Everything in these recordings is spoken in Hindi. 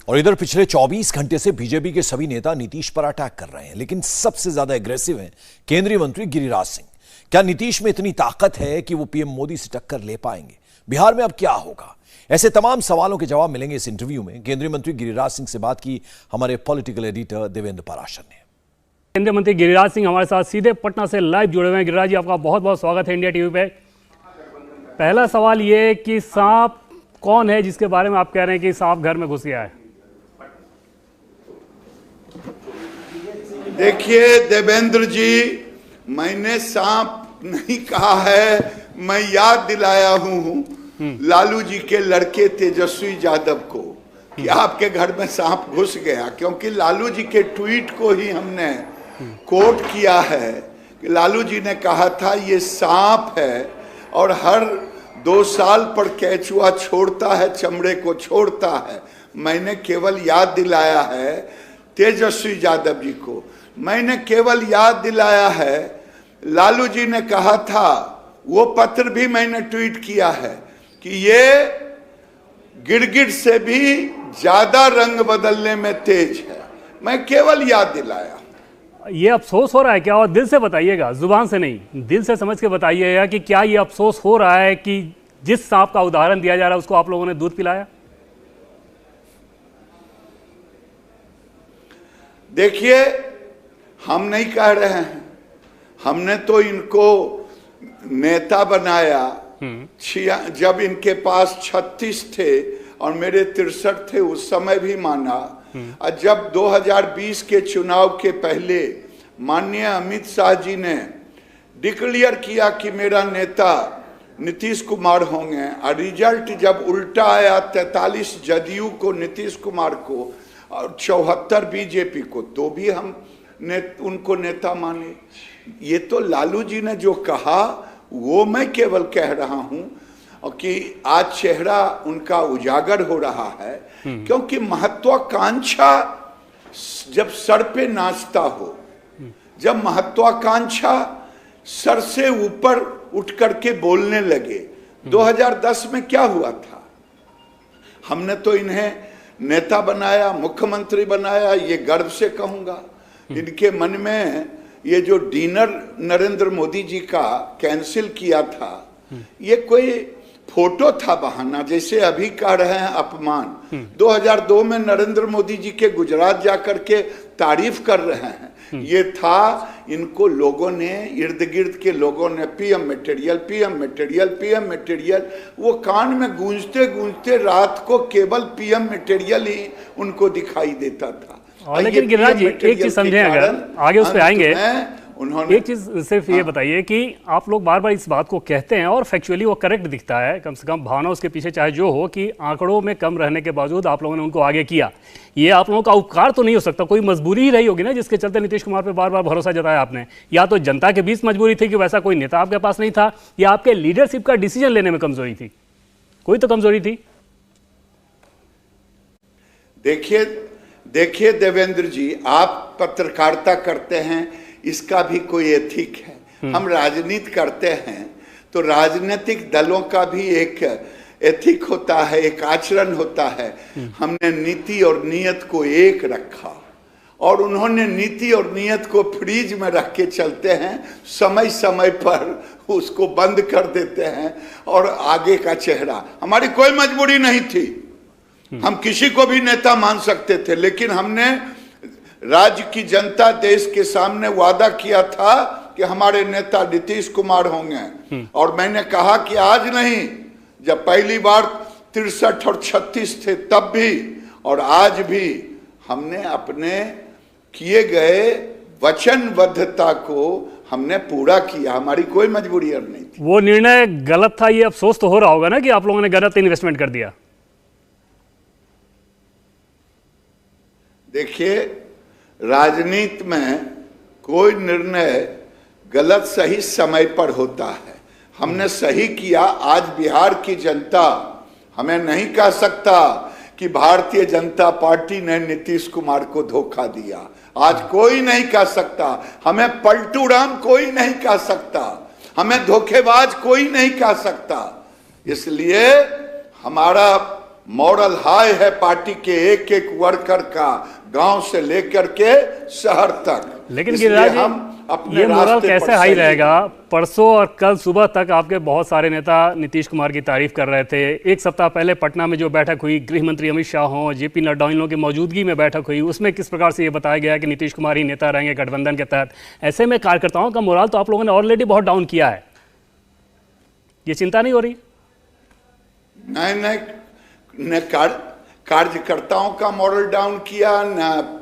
और इधर पिछले 24 घंटे से बीजेपी के सभी नेता नीतीश पर अटैक कर रहे हैं, लेकिन सबसे ज्यादा एग्रेसिव हैं केंद्रीय मंत्री गिरिराज सिंह। क्या नीतीश में इतनी ताकत है कि वो पीएम मोदी से टक्कर ले पाएंगे? बिहार में अब क्या होगा? ऐसे तमाम सवालों के जवाब मिलेंगे इस इंटरव्यू में। केंद्रीय मंत्री गिरिराज सिंह से बात की हमारे पॉलिटिकल एडिटर देवेंद्र पाराशर ने। केंद्रीय मंत्री गिरिराज सिंह हमारे साथ सीधे पटना से लाइव जुड़े हुए हैं। गिरिराज जी, आपका बहुत बहुत स्वागत है इंडिया टीवी पे। पहला सवाल ये कि सांप कौन है जिसके बारे में आप कह रहे हैं कि सांप घर में घुस गया है? देखिए देवेंद्र जी, मैंने सांप नहीं कहा है, मैं याद दिलाया हूँ लालू जी के लड़के तेजस्वी यादव को कि आपके घर में सांप घुस गया, क्योंकि लालू जी के ट्वीट को ही हमने कोट किया है कि लालू जी ने कहा था ये सांप है और हर 2 साल पर केचुआ छोड़ता है, चमड़े को छोड़ता है। मैंने केवल याद दिलाया है तेजस्वी यादव जी को, मैंने केवल याद दिलाया है। लालू जी ने कहा था, वो पत्र भी मैंने ट्वीट किया है कि ये गिरगिट से भी ज्यादा रंग बदलने में तेज है। मैं केवल याद दिलाया। ये अफसोस हो रहा है क्या? और दिल से बताइएगा, जुबान से नहीं, दिल से समझ के बताइएगा कि क्या ये अफसोस हो रहा है कि जिस सांप का उदाहरण दिया जा रहा है उसको आप लोगों ने दूध पिलाया? देखिए, हम नहीं कह रहे हैं, हमने तो इनको नेता बनाया। जब इनके पास 36 थे और मेरे 63 थे, उस समय भी माना। और जब 2020 के चुनाव के पहले माननीय अमित शाह जी ने डिक्लेयर किया कि मेरा नेता नीतीश कुमार होंगे, और रिजल्ट जब उल्टा आया, 43 जदयू को नीतीश कुमार को और 74 बीजेपी को, तो भी हम उनको नेता माने। ये तो लालू जी ने जो कहा वो मैं केवल कह रहा हूं कि आज चेहरा उनका उजागर हो रहा है, क्योंकि महत्वाकांक्षा जब सर पे नाचता हो, जब महत्वाकांक्षा सर से ऊपर उठ करके बोलने लगे। 2010 में क्या हुआ था? हमने तो इन्हें नेता बनाया, मुख्यमंत्री बनाया, ये गर्व से कहूंगा। इनके मन में ये जो डिनर नरेंद्र मोदी जी का कैंसिल किया था, ये कोई फोटो था, बहाना, जैसे अभी कह रहे हैं अपमान। 2002 में नरेंद्र मोदी जी के गुजरात जाकर के तारीफ कर रहे हैं, ये था इनको लोगों ने, इर्द गिर्द के लोगों ने PM material, PM material, PM material, वो कान में गूंजते गूंजते रात को केवल पीएम मटेरियल ही उनको दिखाई देता था। लेकिन गिरिराज जी, एक चीज समझें, अगर आगे उस पर आएंगे, एक चीज सिर्फ ये बताइए कि आप लोग बार बार इस बात को कहते हैं और फैक्चुअली वो करेक्ट दिखता है, कम से कम भावना उसके पीछे चाहे जो हो, कि आंकड़ों में कम रहने के बावजूद आप लोगों ने उनको आगे किया। ये आप लोगों का उपकार तो नहीं हो सकता, कोई मजबूरी ही रही होगी ना जिसके चलते नीतीश कुमार पे बार बार भरोसा जताया आपने। या तो जनता के बीच मजबूरी थी कि वैसा कोई नेता आपके पास नहीं था, या आपके लीडरशिप का डिसीजन लेने में कमजोरी थी, कोई तो कमजोरी थी। देखिए देवेंद्र जी, आप पत्रकारिता करते हैं, इसका भी कोई एथिक है। हम राजनीति करते हैं तो राजनीतिक दलों का भी एक एथिक होता है, एक आचरण होता है। हमने नीति और नियत को एक रखा, और उन्होंने नीति और नियत को फ्रीज में रख के चलते हैं, समय समय पर उसको बंद कर देते हैं। और आगे का चेहरा, हमारी कोई मजबूरी नहीं थी, हम किसी को भी नेता मान सकते थे, लेकिन हमने राज्य की जनता, देश के सामने वादा किया था कि हमारे नेता नीतीश कुमार होंगे। और मैंने कहा कि आज नहीं, जब पहली बार 63 और 36 थे तब भी, और आज भी हमने अपने किए गए वचनबद्धता को हमने पूरा किया। हमारी कोई मजबूरी अब नहीं थी। वो निर्णय गलत था, ये अफसोस तो हो रहा होगा ना कि आप लोगों ने गलत इन्वेस्टमेंट कर दिया। देखिए, राजनीति में कोई निर्णय गलत सही समय पर होता है। हमने सही किया। आज बिहार की जनता हमें नहीं कह सकता कि भारतीय जनता पार्टी ने नीतीश कुमार को धोखा दिया। आज कोई नहीं कह सकता, हमें पलटू राम कोई नहीं कह सकता, हमें धोखेबाज कोई नहीं कह सकता। इसलिए हमारा मॉरल हाई है पार्टी के एक एक वर्कर का, गांव से लेकर के शहर तक। लेकिन गिरिराज जी, ये मोरल कैसे हाई रहेगा? परसों और कल सुबह तक आपके बहुत सारे नेता नीतीश कुमार की तारीफ कर रहे थे। एक सप्ताह पहले पटना में जो बैठक हुई, गृह मंत्री अमित शाह हों, जेपी नड्डा, इन लोगों की मौजूदगी में बैठक हुई, उसमें किस प्रकार से ये बताया गया कि नीतीश कुमार ही नेता रहेंगे गठबंधन के तहत। ऐसे में कार्यकर्ताओं का मोरल तो आप लोगों ने ऑलरेडी बहुत डाउन किया है, ये चिंता नहीं हो रही? नहीं, कार्यकर्ताओं का मोरल डाउन किया ना,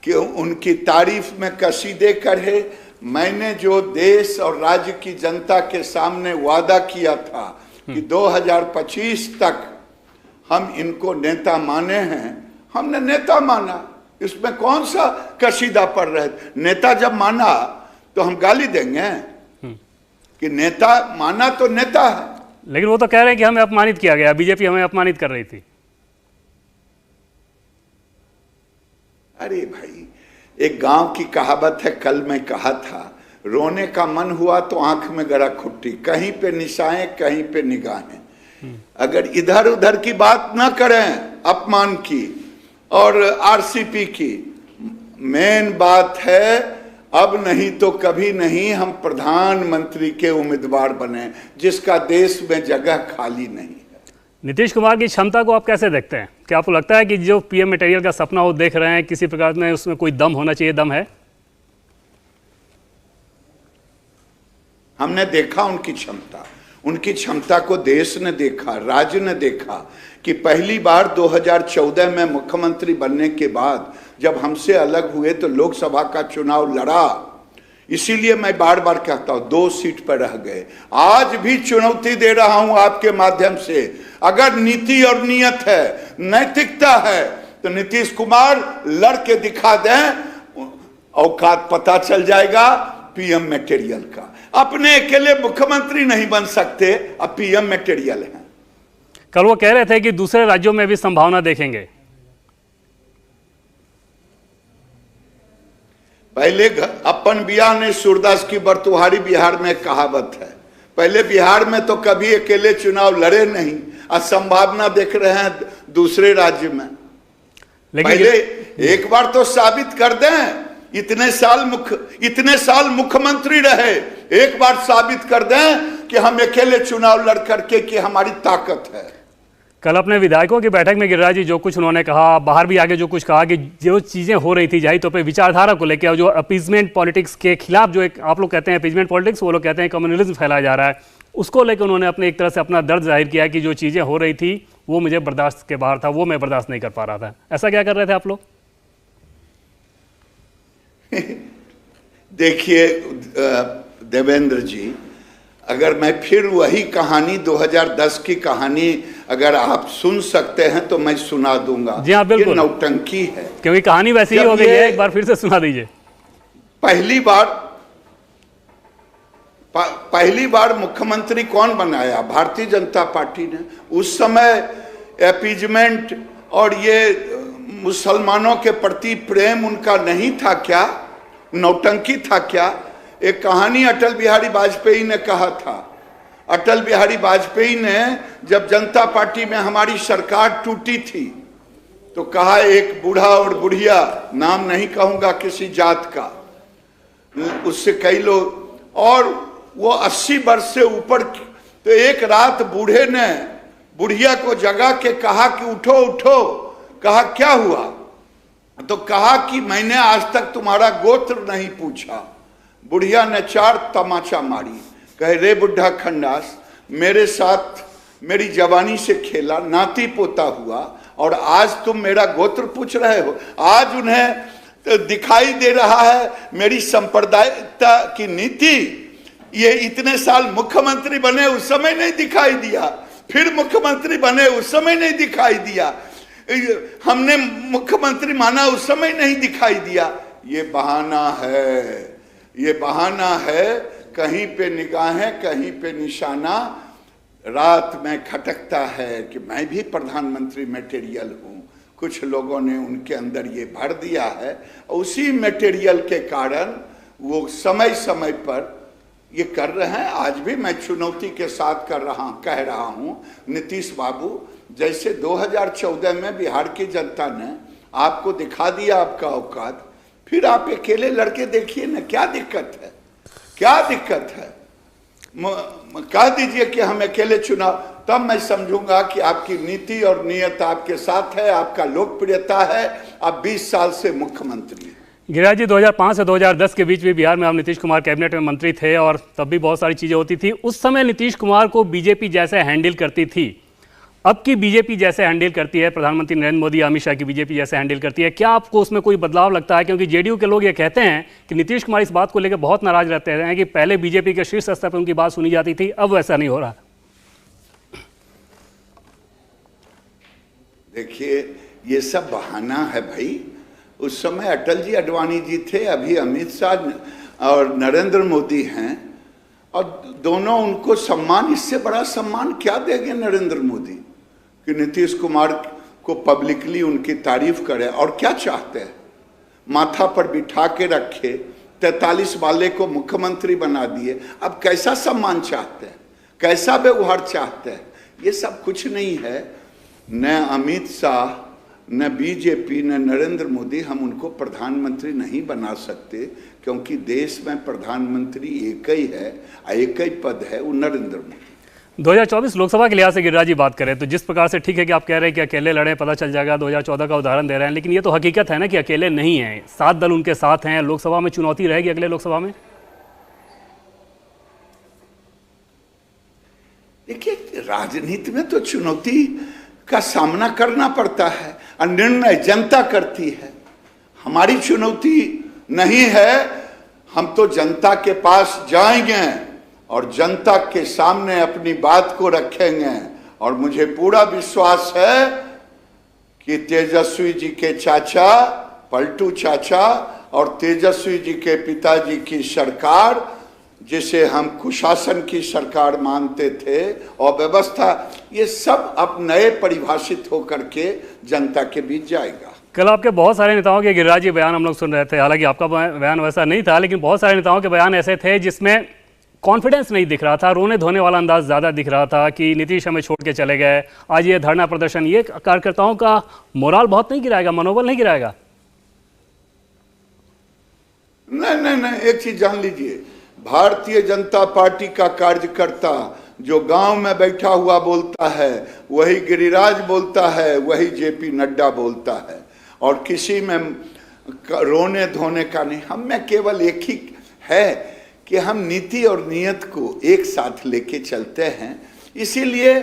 कि उनकी तारीफ में कसीदे करे। मैंने जो देश और राज्य की जनता के सामने वादा किया था कि 2025 तक हम इनको नेता माने हैं, हमने नेता माना। इसमें कौन सा कसीदा पड़ रहा है? नेता जब माना तो हम गाली देंगे कि नेता माना तो नेता है। लेकिन वो तो कह रहे हैं कि हमें अपमानित किया गया, बीजेपी हमें अपमानित कर रही थी। अरे भाई, एक गांव की कहावत है, कल मैं कहा था, रोने का मन हुआ तो आंख में गड़ा खुट्टी, कहीं पे निशाएं कहीं पे निगाहें। अगर इधर उधर की बात ना करें, अपमान की और आरसीपी की, मेन बात है अब नहीं तो कभी नहीं हम प्रधानमंत्री के उम्मीदवार बने, जिसका देश में जगह खाली नहीं। नीतीश कुमार की क्षमता को आप कैसे देखते हैं? क्या आपको लगता है कि जो पीएम मटेरियल का सपना वो देख रहे हैं, किसी प्रकार में उसमें कोई दम होना चाहिए? दम है? हमने देखा उनकी क्षमता को देश ने देखा, राज्य ने देखा कि पहली बार 2014 में मुख्यमंत्री बनने के बाद जब हमसे अलग हुए तो लोकसभा का चुनाव लड़ा। इसीलिए मैं बार बार कहता हूं 2 सीट पर रह गए। आज भी चुनौती दे रहा हूं आपके माध्यम से, अगर नीति और नियत है, नैतिकता है, तो नीतीश कुमार लड़के दिखा दें, औकात पता चल जाएगा पीएम मटेरियल का। अपने अकेले मुख्यमंत्री नहीं बन सकते, अब पीएम मटेरियल है। कल वो कह रहे थे कि दूसरे राज्यों में भी संभावना देखेंगे। पहले अपन बिया ने सूरदास की बरतुहारी बिहार में कहावत है, पहले बिहार में तो कभी अकेले चुनाव लड़े नहीं, आज संभावना देख रहे हैं दूसरे राज्य में। पहले एक बार तो साबित कर दें, इतने साल मुख्यमंत्री रहे, एक बार साबित कर दें कि हम अकेले चुनाव लड़ करके कि हमारी ताकत है। कल अपने विधायकों की बैठक में गिरिराज जी जो कुछ उन्होंने कहा, बाहर भी आगे जो कुछ कहा कि जो चीजें हो रही थी जाहिर तौर पे विचारधारा को लेकर, जो अपीजमेंट पॉलिटिक्स के खिलाफ, जो एक आप लोग कहते हैं अपीजमेंट पॉलिटिक्स, वो लोग कहते हैं कम्युनलिज्म फैलाया जा रहा है, उसको लेकर उन्होंने अपने एक तरह से अपना दर्द जाहिर किया कि जो चीजें हो रही थी वो मुझे बर्दाश्त के बाहर था, वो मैं बर्दाश्त नहीं कर पा रहा था। ऐसा क्या कर रहे थे आप लोग? देखिए देवेंद्र जी, अगर मैं फिर वही कहानी 2010 की कहानी अगर आप सुन सकते हैं तो मैं सुना दूंगा। जी हाँ, बिल्कुल। ये नौटंकी है, क्योंकि कहानी वैसी ही हो गई है। एक बार फिर से सुना दीजिए। पहली बार मुख्यमंत्री कौन बनाया? भारतीय जनता पार्टी ने। उस समय अपीजमेंट और ये मुसलमानों के प्रति प्रेम उनका नहीं था क्या? नौटंकी था क्या? एक कहानी अटल बिहारी वाजपेयी ने कहा था। अटल बिहारी वाजपेयी ने जब जनता पार्टी में हमारी सरकार टूटी थी तो कहा, एक बूढ़ा और बुढ़िया, नाम नहीं कहूंगा किसी जात का, उससे कई लोग, और वो 80 वर्ष से ऊपर, तो एक रात बूढ़े ने बुढ़िया को जगा के कहा कि उठो उठो। कहा क्या हुआ? तो कहा कि मैंने आज तक तुम्हारा गोत्र नहीं पूछा। बुढ़िया ने 4 तमाचा मारी, कहे रे बुढ़ा खंडास, मेरे साथ मेरी जवानी से खेला, नाती पोता हुआ, और आज तुम मेरा गोत्र पूछ रहे हो। आज उन्हें दिखाई दे रहा है मेरी संप्रदायिकता की नीति। ये इतने साल मुख्यमंत्री बने उस समय नहीं दिखाई दिया, फिर मुख्यमंत्री बने उस समय नहीं दिखाई दिया, हमने मुख्यमंत्री माना उस समय नहीं दिखाई दिया। ये बहाना है, ये बहाना है। कहीं पे निगाहें कहीं पे निशाना रात में खटकता है कि मैं भी प्रधानमंत्री मटेरियल हूँ। कुछ लोगों ने उनके अंदर ये भर दिया है, उसी मटेरियल के कारण वो समय समय पर ये कर रहे हैं। आज भी मैं चुनौती के साथ कह रहा हूँ, नीतीश बाबू, जैसे 2014 में बिहार की जनता ने आपको दिखा दिया आपका औकात, फिर आप अकेले लड़के देखिए ना, क्या दिक्कत है, क्या दिक्कत है? कह दीजिए कि हम अकेले चुनाव, तब मैं समझूंगा कि आपकी नीति और नीयत आपके साथ है, आपका लोकप्रियता है, आप 20 साल से मुख्यमंत्री हैं। गिरिराज जी, 2005 से 2010 के बीच भी बिहार में आप नीतीश कुमार कैबिनेट में मंत्री थे और तब भी बहुत सारी चीज़ें होती थी। उस समय नीतीश कुमार को बीजेपी जैसे हैंडल करती थी, अब की बीजेपी जैसे हैंडल करती है, प्रधानमंत्री नरेंद्र मोदी, अमित शाह की बीजेपी जैसे हैंडल करती है, क्या आपको उसमें कोई बदलाव लगता है? क्योंकि जेडीयू के लोग ये कहते हैं कि नीतीश कुमार इस बात को लेकर बहुत नाराज रहते हैं कि पहले बीजेपी के शीर्ष स्तर पर उनकी बात सुनी जाती थी, अब वैसा नहीं हो रहा। देखिए, ये सब बहाना है भाई। उस समय अटल जी अडवाणी जी थे, अभी अमित शाह और नरेंद्र मोदी हैं, और दोनों उनको सम्मान, इससे बड़ा सम्मान क्या देंगे नरेंद्र मोदी कि नीतीश कुमार को पब्लिकली उनकी तारीफ करे? और क्या चाहते हैं? माथा पर बिठा के रखे, 43 वाले को मुख्यमंत्री बना दिए, अब कैसा सम्मान चाहते हैं, कैसा व्यवहार चाहते हैं? ये सब कुछ नहीं है। न अमित शाह, न बीजेपी, न नरेंद्र मोदी, हम उनको प्रधानमंत्री नहीं बना सकते, क्योंकि देश में प्रधानमंत्री एक ही है, एक ही पद है, वो नरेंद्र मोदी। 2024 लोकसभा के लिहाज से गिरिराज जी बात करें तो जिस प्रकार से, ठीक है कि आप कह रहे हैं कि अकेले लड़े पता चल जाएगा, 2014 का उदाहरण दे रहे हैं, लेकिन ये तो हकीकत है ना कि अकेले नहीं है, 7 दल उनके साथ हैं। लोकसभा में चुनौती रहेगी अगले लोकसभा में? देखिए, राजनीति में तो चुनौती का सामना करना पड़ता है और निर्णय जनता करती है। हमारी चुनौती नहीं है, हम तो जनता के पास जाएंगे और जनता के सामने अपनी बात को रखेंगे। और मुझे पूरा विश्वास है कि तेजस्वी जी के चाचा, पलटू चाचा, और तेजस्वी जी के पिताजी की सरकार, जिसे हम कुशासन की सरकार मानते थे, और व्यवस्था, ये सब अब नए परिभाषित होकर के जनता के बीच जाएगा। कल आपके बहुत सारे नेताओं के गिरिराज जी बयान हम लोग सुन रहे थे, हालांकि आपका बयान वैसा नहीं था, लेकिन बहुत सारे नेताओं के बयान ऐसे थे जिसमें कॉन्फिडेंस नहीं दिख रहा था, रोने धोने वाला अंदाज ज़्यादा दिख रहा था कि नीतीश हमें छोड़ के चले गए। आज ये धरना प्रदर्शन, ये कार्यकर्ताओं का मोराल बहुत नहीं गिराएगा, मनोबल नहीं गिराएगा? नहीं, एक चीज जान लीजिए, भारतीय जनता पार्टी का कार्यकर्ता जो गांव में बैठा हुआ बोलता है, वही गिरिराज बोलता है, वही जेपी नड्डा बोलता है, और किसी में रोने धोने का नहीं। हम में केवल एक ही है कि हम नीति और नियत को एक साथ लेके चलते हैं। इसीलिए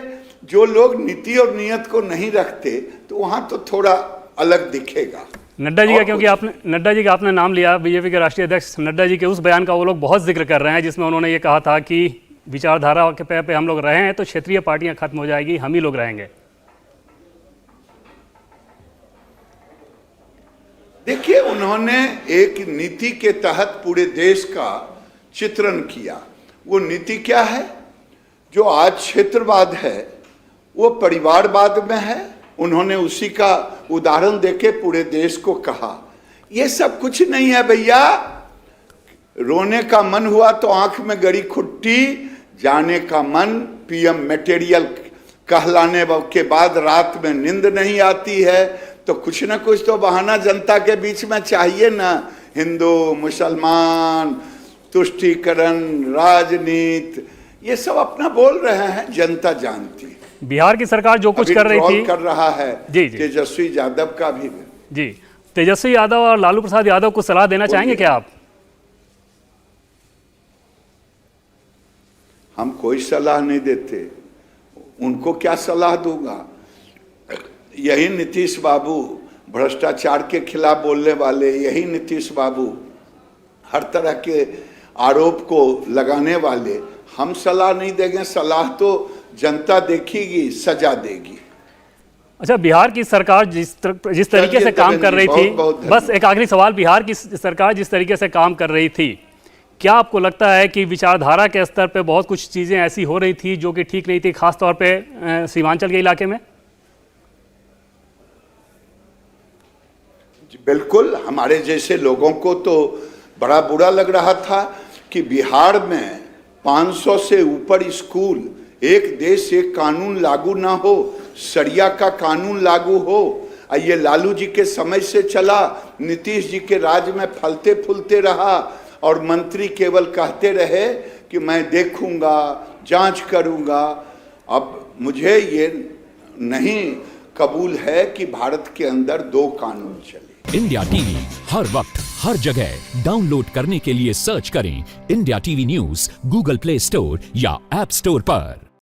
जो लोग नीति और नियत को नहीं रखते, तो वहां तो थोड़ा अलग दिखेगा। नड्डा जी का, क्योंकि आपने नड्डा जी का आपने नाम लिया, बीजेपी के राष्ट्रीय अध्यक्ष नड्डा जी के उस बयान का वो लोग बहुत जिक्र कर रहे हैं जिसमें उन्होंने ये कहा था कि विचारधारा के पे हम लोग रहे हैं तो क्षेत्रीय पार्टियां खत्म हो जाएगी, हम ही लोग रहेंगे। देखिए, उन्होंने एक नीति के तहत पूरे देश का चित्रण किया। वो नीति क्या है? जो आज क्षेत्रवाद है वो परिवारवाद में है। उन्होंने उसी का उदाहरण देके पूरे देश को कहा, ये सब कुछ नहीं है भैया। रोने का मन हुआ तो आंख में गड़ी खुट्टी, जाने का मन पीएम मटेरियल कहलाने के बाद रात में नींद नहीं आती है, तो कुछ ना कुछ तो बहाना जनता के बीच में चाहिए ना। हिंदू मुसलमान, तुष्टीकरण, राजनीति, ये सब अपना बोल रहे हैं, जनता जानती है। बिहार की सरकार जो कुछ कर रही थी, कर रहा है जी, तेजस्वी यादव का भी जी, तेजस्वी यादव और लालू प्रसाद यादव को सलाह देना चाहेंगे क्या आप? हम कोई सलाह नहीं देते, उनको क्या सलाह दूंगा? यही नीतीश बाबू भ्रष्टाचार के खिलाफ बोलने वाले, यही नीतीश बाबू हर तरह के आरोप को लगाने वाले, हम सलाह नहीं देंगे। सलाह तो जनता देखेगी, सजा देगी। अच्छा, बिहार की सरकार जिस तरीके से काम कर रही थी, बस एक आखिरी सवाल, बिहार की सरकार जिस तरीके से काम कर रही थी, क्या आपको लगता है कि विचारधारा के स्तर पे बहुत कुछ चीजें ऐसी हो रही थी जो कि ठीक नहीं थी, खासतौर पे सीमांचल के इलाके में? बिल्कुल, हमारे जैसे लोगों को तो बड़ा बुरा लग रहा था कि बिहार में 500 से ऊपर स्कूल, एक देश एक कानून लागू ना हो, शरिया का कानून लागू हो। ये लालू जी के समय से चला, नीतीश जी के राज में फलते फूलते रहा और मंत्री केवल कहते रहे कि मैं देखूंगा, जांच करूंगा। अब मुझे ये नहीं कबूल है कि भारत के अंदर दो कानून चले। इंडिया टीवी हर वक्त हर जगह डाउनलोड करने के लिए सर्च करें India TV news Google play store या ऐप स्टोर पर।